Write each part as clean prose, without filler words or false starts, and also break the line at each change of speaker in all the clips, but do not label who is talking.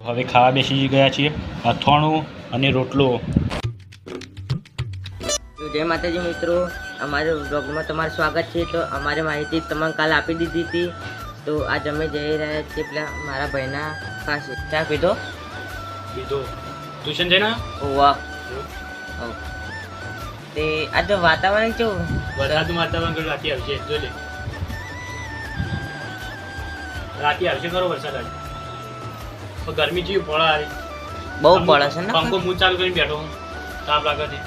હવે ખાવા બેસી ગયા છીએ. અથાણું અને રોટલો.
જય માતાજી મિત્રો, અમારા બ્લોગમાં તમારું સ્વાગત છે. તો અમારી માહિતી તમને કાલ આપી દીધી હતી. તો આજ અમે જઈ રહ્યા છીએ પેલા મારા ભાઈના પાસે. ચા પીધો
ટ્યુશન છે ને?
વાહ. તે આજે વાતાવરણ કેવું?
વરસાદનું વાતાવરણ રાતે આવશે. જો લે રાતે આવશે ખરો વરસાદ આજે. ગરમી જેવી પડે આવી
બહુ પડે છે ને.
પંખો હું ચાલુ કરીને બેઠો હું, તાપ લાગે છે.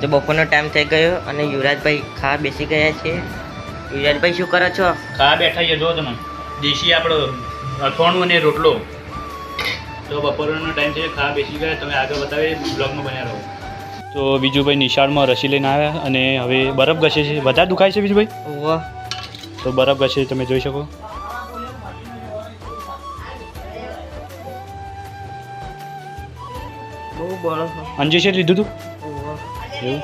તો બપોરનો ટાઈમ થઈ ગયો અને યુવરાજભાઈ ખાવા બેસી ગયા છે. યુવરાજભાઈ શું કરો છો?
ખાવા બેઠા છીએ. જો તમે દેશી આપણો અથાણું અને રોટલો. તો બપોરનો ટાઈમ છે, ખાવા બેસી ગયા. તમે આગળ બતાવીએ બ્લોગમાં બન્યા રહો. તો બીજુભાઈ નિશાળમાં રસી લઈને આવ્યા અને હવે બરફ ઘસે છે. વધારે દુખાય છે બીજુભાઈ?
વાહ.
તો બરફ ઘસે તમે જોઈ શકો.
બહુ બળો છે.
અંજી છે લીધું તું એવું?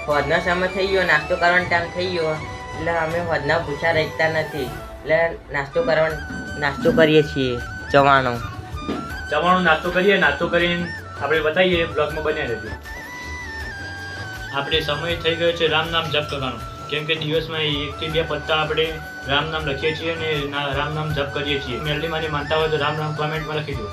હોદનો સમય થઈ ગયો, નાસ્તો કરવાનો ટાઈમ થઈ ગયો એટલે અમે હોદના ભૂસા રહેતા નથી એટલે નાસ્તો કરીએ છીએ. ચવાણું
નાસ્તો કરીએ. નાસ્તો કરીને આપણે બતાવીએ બ્લોગમાં બન્યા રહેજો. આપણે સમય થઈ ગયો છે રામ નામ જપ કરવાનો, કેમ કે દિવસમાં 1 થી 2 પત્તા આપણે રામ નામ લખીએ છીએ અને રામ નામ જપ કરીએ છીએ. મેલડી માની માનતા હોય તો રામ નામ કોમેન્ટમાં લખી દો.